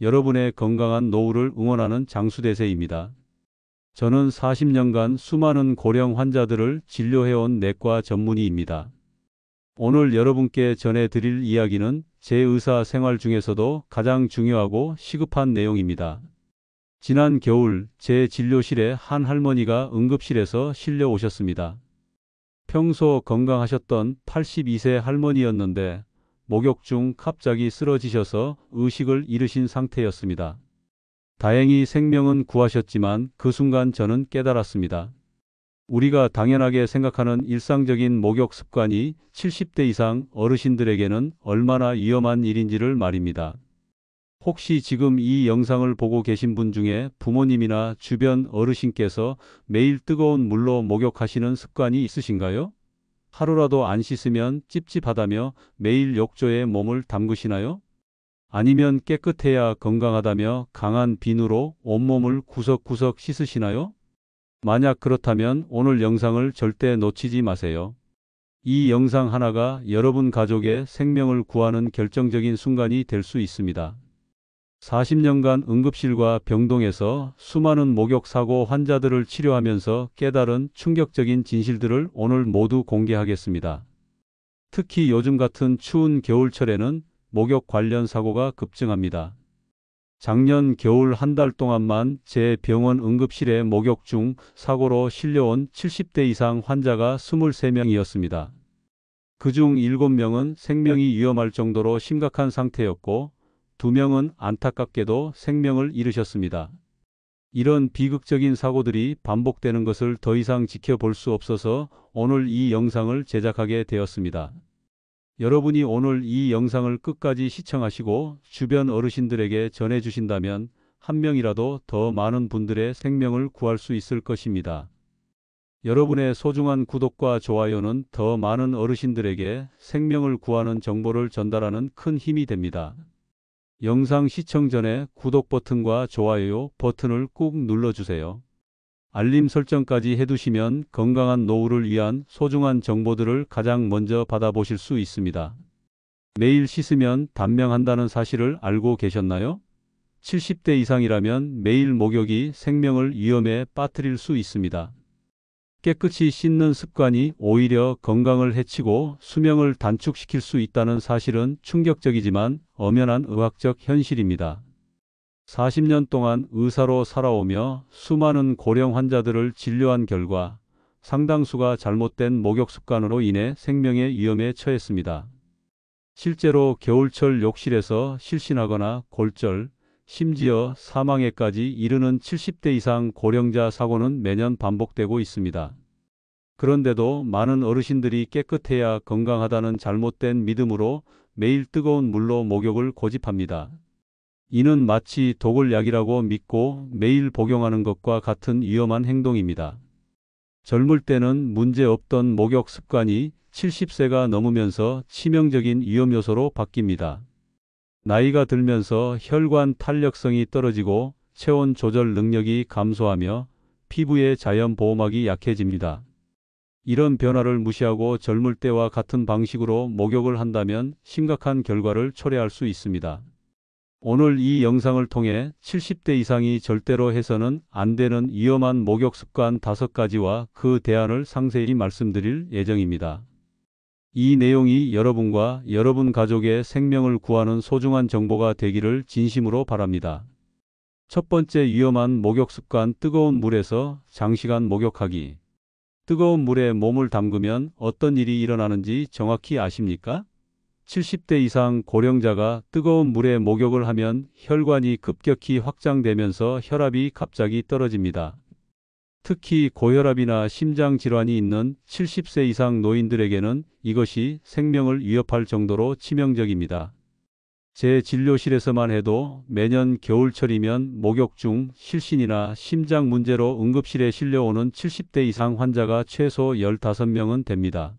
여러분의 건강한 노후를 응원하는 장수대세입니다. 저는 40년간 수많은 고령 환자들을 진료해온 내과 전문의입니다. 오늘 여러분께 전해드릴 이야기는 제 의사 생활 중에서도 가장 중요하고 시급한 내용입니다. 지난 겨울 제 진료실에 한 할머니가 응급실에서 실려 오셨습니다. 평소 건강하셨던 82세 할머니였는데 목욕 중 갑자기 쓰러지셔서 의식을 잃으신 상태였습니다. 다행히 생명은 구하셨지만 그 순간 저는 깨달았습니다. 우리가 당연하게 생각하는 일상적인 목욕 습관이 70대 이상 어르신들에게는 얼마나 위험한 일인지를 말입니다. 혹시 지금 이 영상을 보고 계신 분 중에 부모님이나 주변 어르신께서 매일 뜨거운 물로 목욕하시는 습관이 있으신가요? 하루라도 안 씻으면 찝찝하다며 매일 욕조에 몸을 담그시나요? 아니면 깨끗해야 건강하다며 강한 비누로 온몸을 구석구석 씻으시나요? 만약 그렇다면 오늘 영상을 절대 놓치지 마세요. 이 영상 하나가 여러분 가족의 생명을 구하는 결정적인 순간이 될 수 있습니다. 40년간 응급실과 병동에서 수많은 목욕 사고 환자들을 치료하면서 깨달은 충격적인 진실들을 오늘 모두 공개하겠습니다. 특히 요즘 같은 추운 겨울철에는 목욕 관련 사고가 급증합니다. 작년 겨울 한 달 동안만 제 병원 응급실에 목욕 중 사고로 실려온 70대 이상 환자가 23명이었습니다. 그중 7명은 생명이 위험할 정도로 심각한 상태였고 2명은 안타깝게도 생명을 잃으셨습니다. 이런 비극적인 사고들이 반복되는 것을 더 이상 지켜볼 수 없어서 오늘 이 영상을 제작하게 되었습니다. 여러분이 오늘 이 영상을 끝까지 시청하시고 주변 어르신들에게 전해주신다면 한 명이라도 더 많은 분들의 생명을 구할 수 있을 것입니다. 여러분의 소중한 구독과 좋아요는 더 많은 어르신들에게 생명을 구하는 정보를 전달하는 큰 힘이 됩니다. 영상 시청 전에 구독 버튼과 좋아요 버튼을 꾹 눌러주세요. 알림 설정까지 해두시면 건강한 노후를 위한 소중한 정보들을 가장 먼저 받아보실 수 있습니다. 매일 씻으면 단명한다는 사실을 알고 계셨나요? 70대 이상이라면 매일 목욕이 생명을 위험에 빠뜨릴 수 있습니다. 깨끗이 씻는 습관이 오히려 건강을 해치고 수명을 단축시킬 수 있다는 사실은 충격적이지만 엄연한 의학적 현실입니다. 40년 동안 의사로 살아오며 수많은 고령 환자들을 진료한 결과 상당수가 잘못된 목욕 습관으로 인해 생명의 위험에 처했습니다. 실제로 겨울철 욕실에서 실신하거나 골절, 심지어 사망에까지 이르는 70대 이상 고령자 사고는 매년 반복되고 있습니다. 그런데도 많은 어르신들이 깨끗해야 건강하다는 잘못된 믿음으로 매일 뜨거운 물로 목욕을 고집합니다. 이는 마치 독을 약이라고 믿고 매일 복용하는 것과 같은 위험한 행동입니다. 젊을 때는 문제없던 목욕 습관이 70세가 넘으면서 치명적인 위험 요소로 바뀝니다. 나이가 들면서 혈관 탄력성이 떨어지고 체온 조절 능력이 감소하며 피부의 자연 보호막이 약해집니다. 이런 변화를 무시하고 젊을 때와 같은 방식으로 목욕을 한다면 심각한 결과를 초래할 수 있습니다. 오늘 이 영상을 통해 70대 이상이 절대로 해서는 안 되는 위험한 목욕 습관 5가지와 그 대안을 상세히 말씀드릴 예정입니다. 이 내용이 여러분과 여러분 가족의 생명을 구하는 소중한 정보가 되기를 진심으로 바랍니다. 첫 번째 위험한 목욕 습관, 뜨거운 물에서 장시간 목욕하기. 뜨거운 물에 몸을 담그면 어떤 일이 일어나는지 정확히 아십니까? 70대 이상 고령자가 뜨거운 물에 목욕을 하면 혈관이 급격히 확장되면서 혈압이 갑자기 떨어집니다. 특히 고혈압이나 심장질환이 있는 70세 이상 노인들에게는 이것이 생명을 위협할 정도로 치명적입니다. 제 진료실에서만 해도 매년 겨울철이면 목욕 중 실신이나 심장 문제로 응급실에 실려오는 70대 이상 환자가 최소 15명은 됩니다.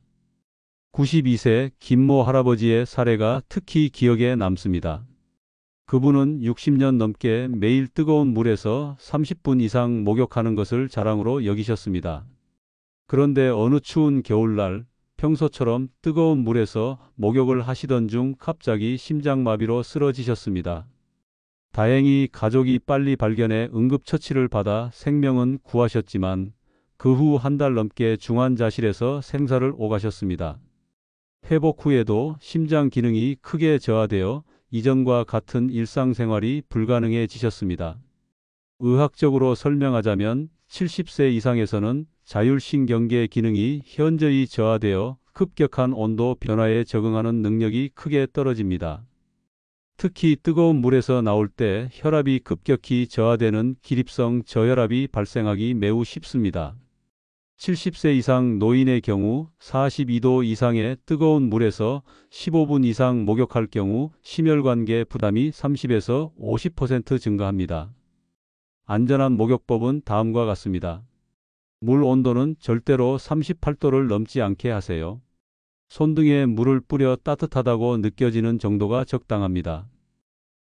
92세 김모 할아버지의 사례가 특히 기억에 남습니다. 그분은 60년 넘게 매일 뜨거운 물에서 30분 이상 목욕하는 것을 자랑으로 여기셨습니다. 그런데 어느 추운 겨울날 평소처럼 뜨거운 물에서 목욕을 하시던 중 갑자기 심장마비로 쓰러지셨습니다. 다행히 가족이 빨리 발견해 응급처치를 받아 생명은 구하셨지만 그 후 한 달 넘게 중환자실에서 생사를 오가셨습니다. 회복 후에도 심장 기능이 크게 저하되어 이전과 같은 일상생활이 불가능해지셨습니다. 의학적으로 설명하자면 70세 이상에서는 자율신경계 기능이 현저히 저하되어 급격한 온도 변화에 적응하는 능력이 크게 떨어집니다. 특히 뜨거운 물에서 나올 때 혈압이 급격히 저하되는 기립성 저혈압이 발생하기 매우 쉽습니다. 70세 이상 노인의 경우 42도 이상의 뜨거운 물에서 15분 이상 목욕할 경우 심혈관계 부담이 30에서 50% 증가합니다. 안전한 목욕법은 다음과 같습니다. 물 온도는 절대로 38도를 넘지 않게 하세요. 손등에 물을 뿌려 따뜻하다고 느껴지는 정도가 적당합니다.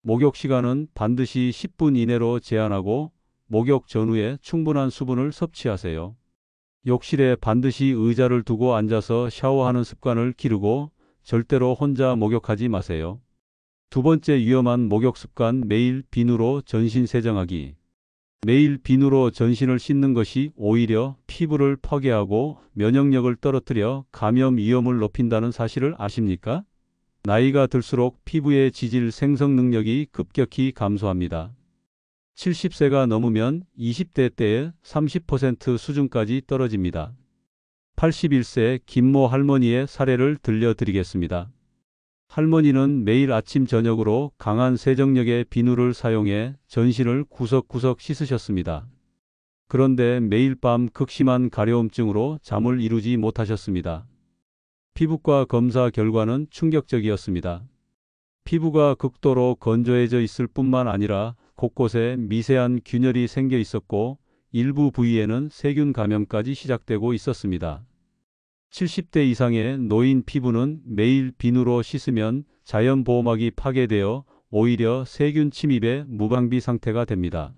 목욕 시간은 반드시 10분 이내로 제한하고 목욕 전후에 충분한 수분을 섭취하세요. 욕실에 반드시 의자를 두고 앉아서 샤워하는 습관을 기르고 절대로 혼자 목욕하지 마세요. 두 번째 위험한 목욕 습관, 매일 비누로 전신 세정하기. 매일 비누로 전신을 씻는 것이 오히려 피부를 파괴하고 면역력을 떨어뜨려 감염 위험을 높인다는 사실을 아십니까? 나이가 들수록 피부의 지질 생성 능력이 급격히 감소합니다. 70세가 넘으면 20대 때의 30% 수준까지 떨어집니다. 81세 김모 할머니의 사례를 들려드리겠습니다. 할머니는 매일 아침 저녁으로 강한 세정력의 비누를 사용해 전신을 구석구석 씻으셨습니다. 그런데 매일 밤 극심한 가려움증으로 잠을 이루지 못하셨습니다. 피부과 검사 결과는 충격적이었습니다. 피부가 극도로 건조해져 있을 뿐만 아니라 곳곳에 미세한 균열이 생겨 있었고 일부 부위에는 세균 감염까지 시작되고 있었습니다. 70대 이상의 노인 피부는 매일 비누로 씻으면 자연 보호막이 파괴되어 오히려 세균 침입의 무방비 상태가 됩니다.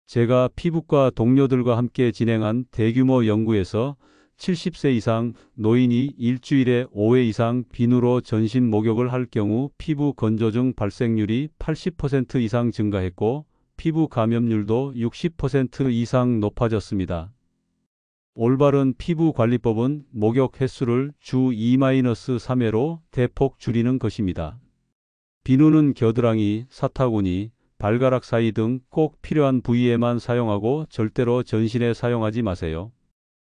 제가 피부과 동료들과 함께 진행한 대규모 연구에서 70세 이상 노인이 일주일에 5회 이상 비누로 전신 목욕을 할 경우 피부 건조증 발생률이 80% 이상 증가했고 피부 감염률도 60% 이상 높아졌습니다. 올바른 피부 관리법은 목욕 횟수를 주 2-3회로 대폭 줄이는 것입니다. 비누는 겨드랑이, 사타구니, 발가락 사이 등 꼭 필요한 부위에만 사용하고 절대로 전신에 사용하지 마세요.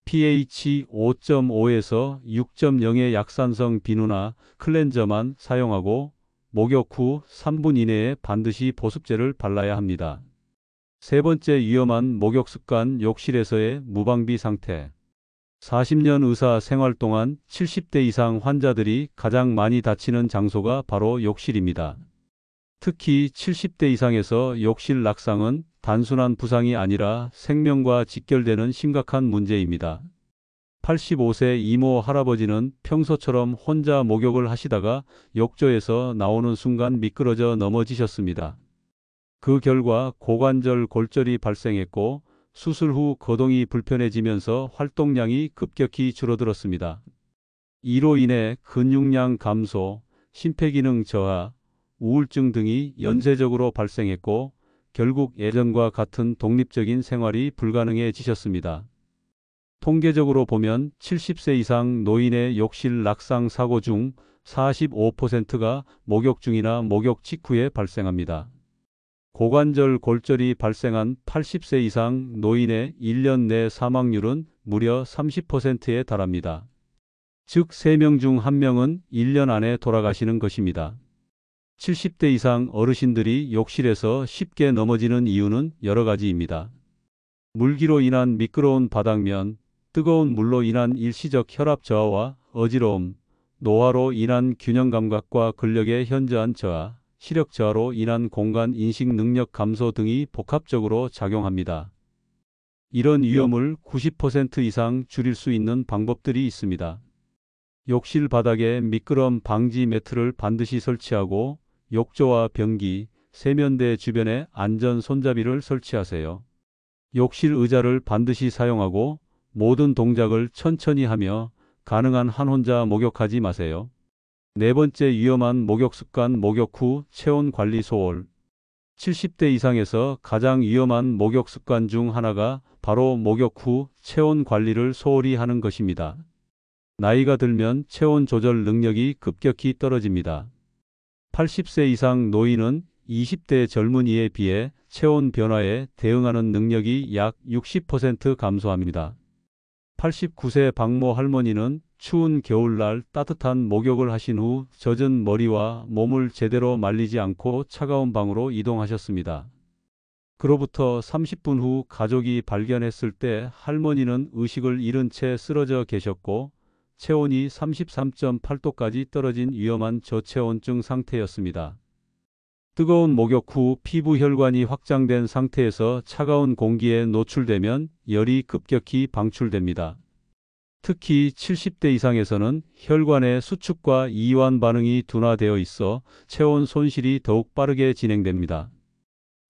pH 5.5에서 6.0의 약산성 비누나 클렌저만 사용하고 목욕 후 3분 이내에 반드시 보습제를 발라야 합니다. 세 번째 위험한 목욕 습관, 욕실에서의 무방비 상태. 40년 의사 생활 동안 70대 이상 환자들이 가장 많이 다치는 장소가 바로 욕실입니다. 특히 70대 이상에서 욕실 낙상은 단순한 부상이 아니라 생명과 직결되는 심각한 문제입니다. 85세 이모 할아버지는 평소처럼 혼자 목욕을 하시다가 욕조에서 나오는 순간 미끄러져 넘어지셨습니다. 그 결과 고관절 골절이 발생했고 수술 후 거동이 불편해지면서 활동량이 급격히 줄어들었습니다. 이로 인해 근육량 감소, 심폐기능 저하, 우울증 등이 연쇄적으로 발생했고 결국 예전과 같은 독립적인 생활이 불가능해지셨습니다. 통계적으로 보면 70세 이상 노인의 욕실 낙상 사고 중 45%가 목욕 중이나 목욕 직후에 발생합니다. 고관절 골절이 발생한 80세 이상 노인의 1년 내 사망률은 무려 30%에 달합니다. 즉 3명 중 1명은 1년 안에 돌아가시는 것입니다. 70대 이상 어르신들이 욕실에서 쉽게 넘어지는 이유는 여러 가지입니다. 물기로 인한 미끄러운 바닥면, 뜨거운 물로 인한 일시적 혈압 저하와 어지러움, 노화로 인한 균형 감각과 근력의 현저한 저하, 시력 저하로 인한 공간 인식 능력 감소 등이 복합적으로 작용합니다. 이런 위험을 90% 이상 줄일 수 있는 방법들이 있습니다. 욕실 바닥에 미끄럼 방지 매트를 반드시 설치하고 욕조와 변기, 세면대 주변에 안전 손잡이를 설치하세요. 욕실 의자를 반드시 사용하고 모든 동작을 천천히 하며 가능한 한 혼자 목욕하지 마세요. 네 번째 위험한 목욕 습관, 목욕 후 체온 관리 소홀. 70대 이상에서 가장 위험한 목욕 습관 중 하나가 바로 목욕 후 체온 관리를 소홀히 하는 것입니다. 나이가 들면 체온 조절 능력이 급격히 떨어집니다. 80세 이상 노인은 20대 젊은이에 비해 체온 변화에 대응하는 능력이 약 60% 감소합니다. 89세 박모 할머니는 추운 겨울날 따뜻한 목욕을 하신 후 젖은 머리와 몸을 제대로 말리지 않고 차가운 방으로 이동하셨습니다. 그로부터 30분 후 가족이 발견했을 때 할머니는 의식을 잃은 채 쓰러져 계셨고 체온이 33.8도까지 떨어진 위험한 저체온증 상태였습니다. 뜨거운 목욕 후 피부 혈관이 확장된 상태에서 차가운 공기에 노출되면 열이 급격히 방출됩니다. 특히 70대 이상에서는 혈관의 수축과 이완 반응이 둔화되어 있어 체온 손실이 더욱 빠르게 진행됩니다.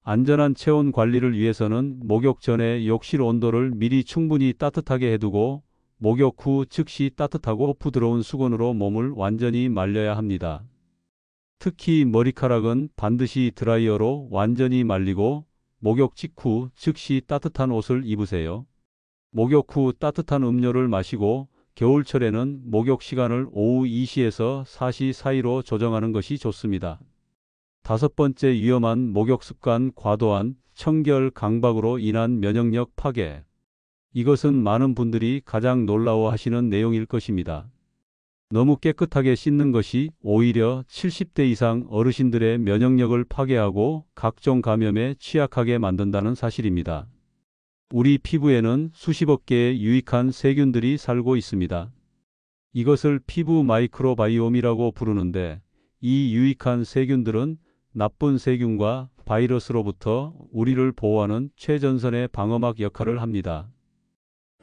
안전한 체온 관리를 위해서는 목욕 전에 욕실 온도를 미리 충분히 따뜻하게 해두고 목욕 후 즉시 따뜻하고 부드러운 수건으로 몸을 완전히 말려야 합니다. 특히 머리카락은 반드시 드라이어로 완전히 말리고 목욕 직후 즉시 따뜻한 옷을 입으세요. 목욕 후 따뜻한 음료를 마시고 겨울철에는 목욕 시간을 오후 2시에서 4시 사이로 조정하는 것이 좋습니다. 다섯 번째 위험한 목욕 습관 과도한 청결 강박으로 인한 면역력 파괴. 이것은 많은 분들이 가장 놀라워하시는 내용일 것입니다. 너무 깨끗하게 씻는 것이 오히려 70대 이상 어르신들의 면역력을 파괴하고 각종 감염에 취약하게 만든다는 사실입니다. 우리 피부에는 수십억 개의 유익한 세균들이 살고 있습니다. 이것을 피부 마이크로바이옴이라고 부르는데 이 유익한 세균들은 나쁜 세균과 바이러스로부터 우리를 보호하는 최전선의 방어막 역할을 합니다.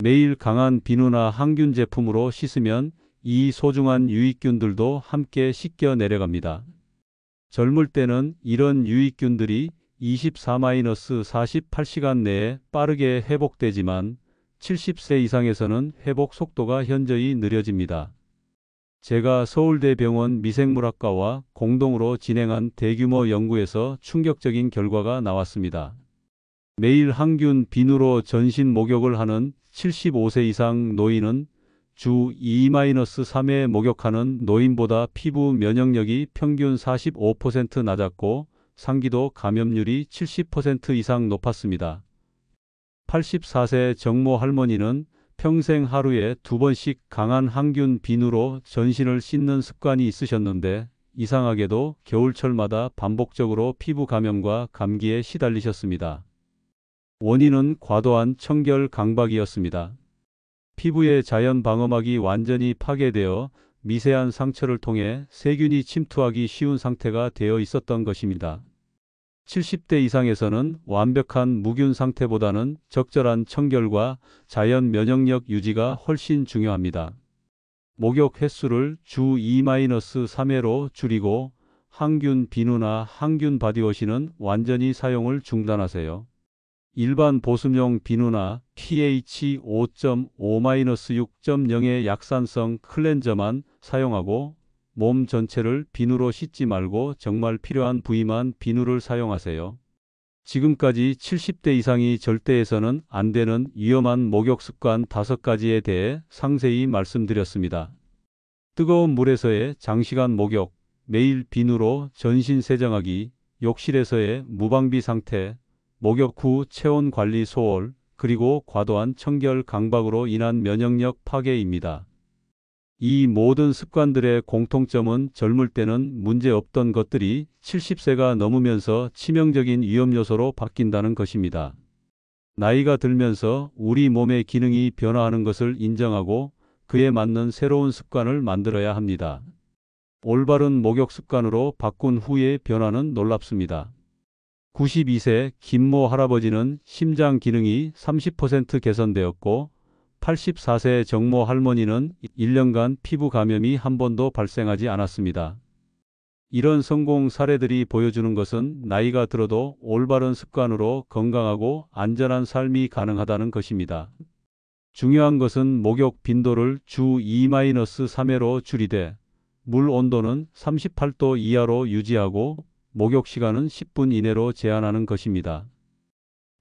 매일 강한 비누나 항균 제품으로 씻으면 이 소중한 유익균들도 함께 씻겨 내려갑니다. 젊을 때는 이런 유익균들이 24-48시간 내에 빠르게 회복되지만 70세 이상에서는 회복 속도가 현저히 느려집니다. 제가 서울대병원 미생물학과와 공동으로 진행한 대규모 연구에서 충격적인 결과가 나왔습니다. 매일 항균 비누로 전신 목욕을 하는 75세 이상 노인은 주 2-3회 목욕하는 노인보다 피부 면역력이 평균 45% 낮았고 상기도 감염률이 70% 이상 높았습니다. 84세 정모 할머니는 평생 하루에 2번씩 강한 항균 비누로 전신을 씻는 습관이 있으셨는데 이상하게도 겨울철마다 반복적으로 피부 감염과 감기에 시달리셨습니다. 원인은 과도한 청결 강박이었습니다. 피부의 자연 방어막이 완전히 파괴되어 미세한 상처를 통해 세균이 침투하기 쉬운 상태가 되어 있었던 것입니다. 70대 이상에서는 완벽한 무균 상태보다는 적절한 청결과 자연 면역력 유지가 훨씬 중요합니다. 목욕 횟수를 주 2-3회로 줄이고 항균 비누나 항균 바디워시는 완전히 사용을 중단하세요. 일반 보습용 비누나 pH 5.5-6.0의 약산성 클렌저만 사용하고 몸 전체를 비누로 씻지 말고 정말 필요한 부위만 비누를 사용하세요. 지금까지 70대 이상이 절대해서는 안 되는 위험한 목욕 습관 5가지에 대해 상세히 말씀드렸습니다. 뜨거운 물에서의 장시간 목욕, 매일 비누로 전신 세정하기, 욕실에서의 무방비 상태, 목욕 후 체온 관리 소홀, 그리고 과도한 청결 강박으로 인한 면역력 파괴입니다. 이 모든 습관들의 공통점은 젊을 때는 문제없던 것들이 70세가 넘으면서 치명적인 위험 요소로 바뀐다는 것입니다. 나이가 들면서 우리 몸의 기능이 변화하는 것을 인정하고 그에 맞는 새로운 습관을 만들어야 합니다. 올바른 목욕 습관으로 바꾼 후의 변화는 놀랍습니다. 92세 김모 할아버지는 심장 기능이 30% 개선되었고 84세 정모 할머니는 1년간 피부 감염이 한 번도 발생하지 않았습니다. 이런 성공 사례들이 보여주는 것은 나이가 들어도 올바른 습관으로 건강하고 안전한 삶이 가능하다는 것입니다. 중요한 것은 목욕 빈도를 주 2-3회로 줄이되 물 온도는 38도 이하로 유지하고 목욕 시간은 10분 이내로 제한하는 것입니다.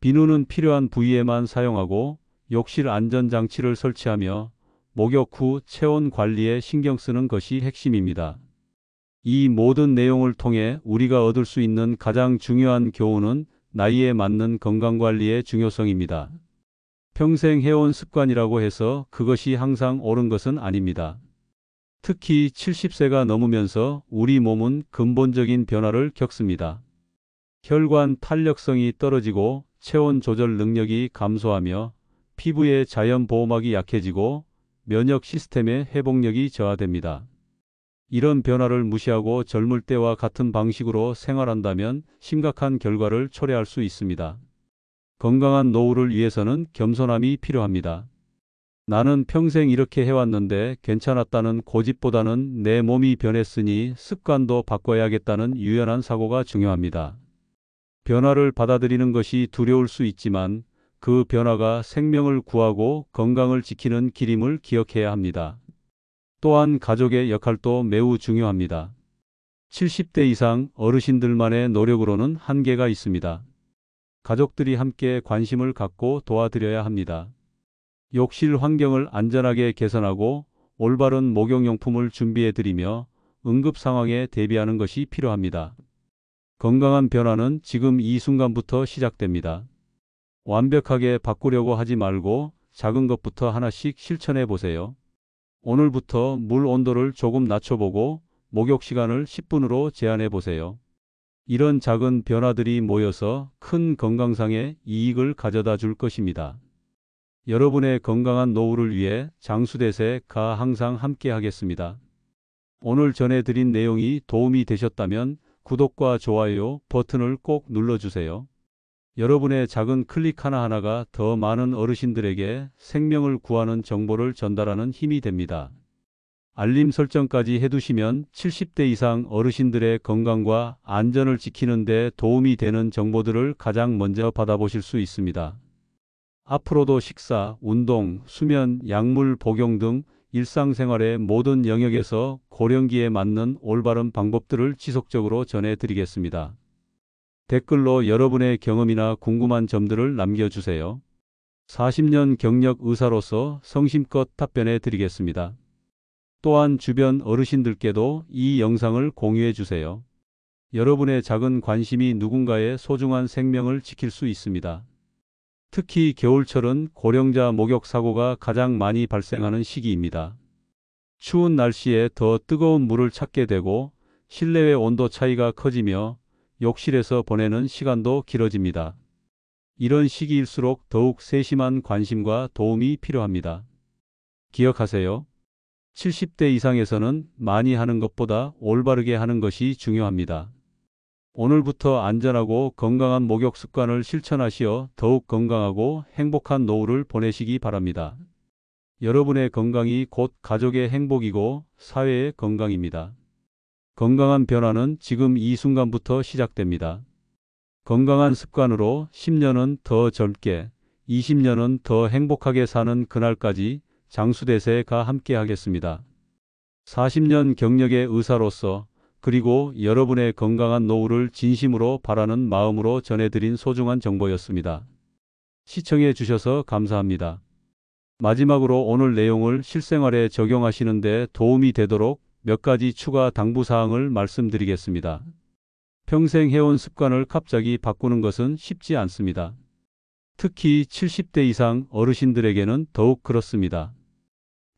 비누는 필요한 부위에만 사용하고 욕실 안전장치를 설치하며 목욕 후 체온 관리에 신경 쓰는 것이 핵심입니다. 이 모든 내용을 통해 우리가 얻을 수 있는 가장 중요한 교훈은 나이에 맞는 건강관리의 중요성입니다. 평생 해온 습관이라고 해서 그것이 항상 옳은 것은 아닙니다. 특히 70세가 넘으면서 우리 몸은 근본적인 변화를 겪습니다. 혈관 탄력성이 떨어지고 체온 조절 능력이 감소하며 피부의 자연 보호막이 약해지고 면역 시스템의 회복력이 저하됩니다. 이런 변화를 무시하고 젊을 때와 같은 방식으로 생활한다면 심각한 결과를 초래할 수 있습니다. 건강한 노후를 위해서는 겸손함이 필요합니다. 나는 평생 이렇게 해왔는데 괜찮았다는 고집보다는 내 몸이 변했으니 습관도 바꿔야겠다는 유연한 사고가 중요합니다. 변화를 받아들이는 것이 두려울 수 있지만 그 변화가 생명을 구하고 건강을 지키는 길임을 기억해야 합니다. 또한 가족의 역할도 매우 중요합니다. 70대 이상 어르신들만의 노력으로는 한계가 있습니다. 가족들이 함께 관심을 갖고 도와드려야 합니다. 욕실 환경을 안전하게 개선하고 올바른 목욕용품을 준비해드리며 응급 상황에 대비하는 것이 필요합니다. 건강한 변화는 지금 이 순간부터 시작됩니다. 완벽하게 바꾸려고 하지 말고 작은 것부터 하나씩 실천해 보세요. 오늘부터 물 온도를 조금 낮춰보고 목욕 시간을 10분으로 제한해 보세요. 이런 작은 변화들이 모여서 큰 건강상의 이익을 가져다 줄 것입니다. 여러분의 건강한 노후를 위해 장수대세가 항상 함께 하겠습니다. 오늘 전해드린 내용이 도움이 되셨다면 구독과 좋아요 버튼을 꼭 눌러주세요. 여러분의 작은 클릭 하나하나가 더 많은 어르신들에게 생명을 구하는 정보를 전달하는 힘이 됩니다. 알림 설정까지 해두시면 70대 이상 어르신들의 건강과 안전을 지키는 데 도움이 되는 정보들을 가장 먼저 받아보실 수 있습니다. 앞으로도 식사, 운동, 수면, 약물 복용 등 일상생활의 모든 영역에서 고령기에 맞는 올바른 방법들을 지속적으로 전해드리겠습니다. 댓글로 여러분의 경험이나 궁금한 점들을 남겨주세요. 40년 경력 의사로서 성심껏 답변해 드리겠습니다. 또한 주변 어르신들께도 이 영상을 공유해 주세요. 여러분의 작은 관심이 누군가의 소중한 생명을 지킬 수 있습니다. 특히 겨울철은 고령자 목욕 사고가 가장 많이 발생하는 시기입니다. 추운 날씨에 더 뜨거운 물을 찾게 되고 실내외 온도 차이가 커지며 욕실에서 보내는 시간도 길어집니다. 이런 시기일수록 더욱 세심한 관심과 도움이 필요합니다. 기억하세요. 70대 이상에서는 많이 하는 것보다 올바르게 하는 것이 중요합니다. 오늘부터 안전하고 건강한 목욕 습관을 실천하시어 더욱 건강하고 행복한 노후를 보내시기 바랍니다. 여러분의 건강이 곧 가족의 행복이고 사회의 건강입니다. 건강한 변화는 지금 이 순간부터 시작됩니다. 건강한 습관으로 10년은 더 젊게, 20년은 더 행복하게 사는 그날까지 장수대세가 함께 하겠습니다. 40년 경력의 의사로서 그리고 여러분의 건강한 노후를 진심으로 바라는 마음으로 전해드린 소중한 정보였습니다. 시청해 주셔서 감사합니다. 마지막으로 오늘 내용을 실생활에 적용하시는 데 도움이 되도록 몇 가지 추가 당부사항을 말씀드리겠습니다. 평생 해온 습관을 갑자기 바꾸는 것은 쉽지 않습니다. 특히 70대 이상 어르신들에게는 더욱 그렇습니다.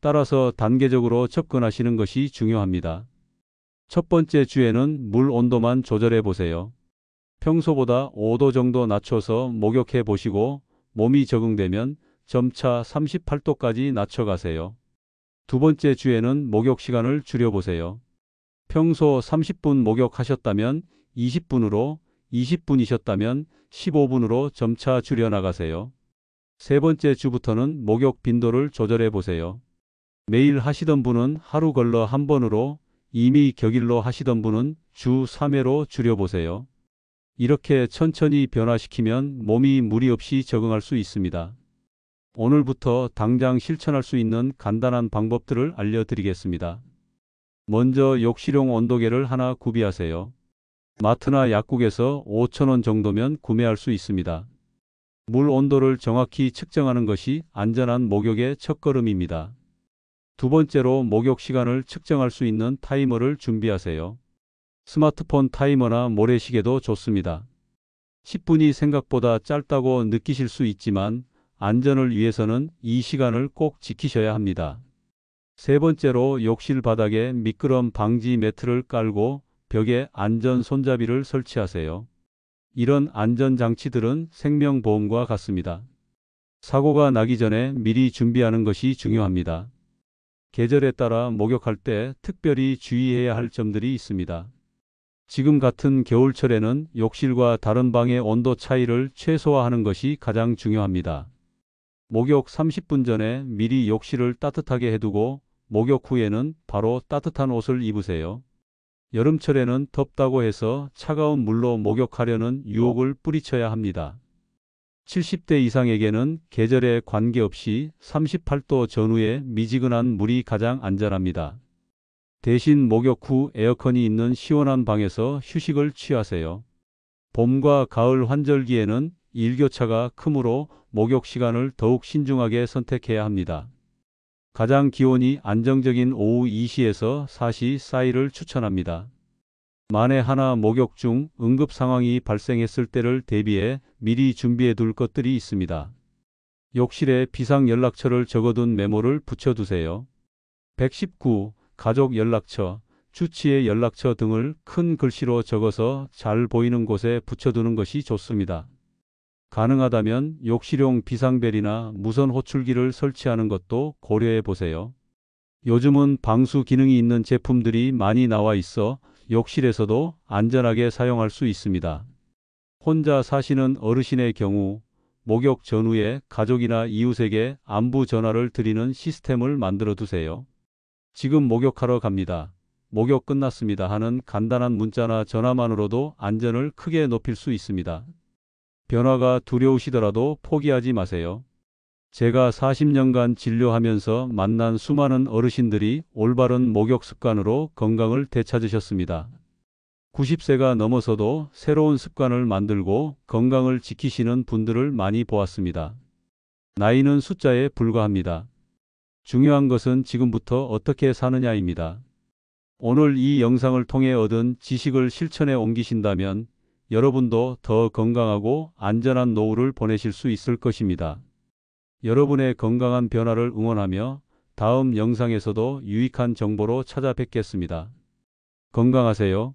따라서 단계적으로 접근하시는 것이 중요합니다. 첫 번째 주에는 물 온도만 조절해 보세요. 평소보다 5도 정도 낮춰서 목욕해 보시고 몸이 적응되면 점차 38도까지 낮춰가세요. 두 번째 주에는 목욕 시간을 줄여보세요. 평소 30분 목욕하셨다면 20분으로, 20분이셨다면 15분으로 점차 줄여나가세요. 세 번째 주부터는 목욕 빈도를 조절해 보세요. 매일 하시던 분은 하루 걸러 한 번으로, 이미 격일로 하시던 분은 주 3회로 줄여보세요. 이렇게 천천히 변화시키면 몸이 무리 없이 적응할 수 있습니다. 오늘부터 당장 실천할 수 있는 간단한 방법들을 알려드리겠습니다. 먼저 욕실용 온도계를 하나 구비하세요. 마트나 약국에서 5,000원 정도면 구매할 수 있습니다. 물 온도를 정확히 측정하는 것이 안전한 목욕의 첫걸음입니다. 두 번째로 목욕 시간을 측정할 수 있는 타이머를 준비하세요. 스마트폰 타이머나 모래시계도 좋습니다. 10분이 생각보다 짧다고 느끼실 수 있지만 안전을 위해서는 이 시간을 꼭 지키셔야 합니다. 세 번째로 욕실 바닥에 미끄럼 방지 매트를 깔고 벽에 안전 손잡이를 설치하세요. 이런 안전장치들은 생명보험과 같습니다. 사고가 나기 전에 미리 준비하는 것이 중요합니다. 계절에 따라 목욕할 때 특별히 주의해야 할 점들이 있습니다. 지금 같은 겨울철에는 욕실과 다른 방의 온도 차이를 최소화하는 것이 가장 중요합니다. 목욕 30분 전에 미리 욕실을 따뜻하게 해두고 목욕 후에는 바로 따뜻한 옷을 입으세요. 여름철에는 덥다고 해서 차가운 물로 목욕하려는 유혹을 뿌리쳐야 합니다. 70대 이상에게는 계절에 관계없이 38도 전후의 미지근한 물이 가장 안전합니다. 대신 목욕 후 에어컨이 있는 시원한 방에서 휴식을 취하세요. 봄과 가을 환절기에는 일교차가 크므로 목욕 시간을 더욱 신중하게 선택해야 합니다. 가장 기온이 안정적인 오후 2시에서 4시 사이를 추천합니다. 만에 하나 목욕 중 응급 상황이 발생했을 때를 대비해 미리 준비해 둘 것들이 있습니다. 욕실에 비상 연락처를 적어둔 메모를 붙여두세요. 119, 가족 연락처, 주치의 연락처 등을 큰 글씨로 적어서 잘 보이는 곳에 붙여두는 것이 좋습니다. 가능하다면 욕실용 비상벨이나 무선 호출기를 설치하는 것도 고려해 보세요. 요즘은 방수 기능이 있는 제품들이 많이 나와 있어 욕실에서도 안전하게 사용할 수 있습니다. 혼자 사시는 어르신의 경우 목욕 전후에 가족이나 이웃에게 안부 전화를 드리는 시스템을 만들어 두세요. 지금 목욕하러 갑니다. 목욕 끝났습니다 하는 간단한 문자나 전화만으로도 안전을 크게 높일 수 있습니다. 변화가 두려우시더라도 포기하지 마세요. 제가 40년간 진료하면서 만난 수많은 어르신들이 올바른 목욕 습관으로 건강을 되찾으셨습니다. 90세가 넘어서도 새로운 습관을 만들고 건강을 지키시는 분들을 많이 보았습니다. 나이는 숫자에 불과합니다. 중요한 것은 지금부터 어떻게 사느냐입니다. 오늘 이 영상을 통해 얻은 지식을 실천에 옮기신다면 여러분도 더 건강하고 안전한 노후를 보내실 수 있을 것입니다. 여러분의 건강한 변화를 응원하며 다음 영상에서도 유익한 정보로 찾아뵙겠습니다. 건강하세요.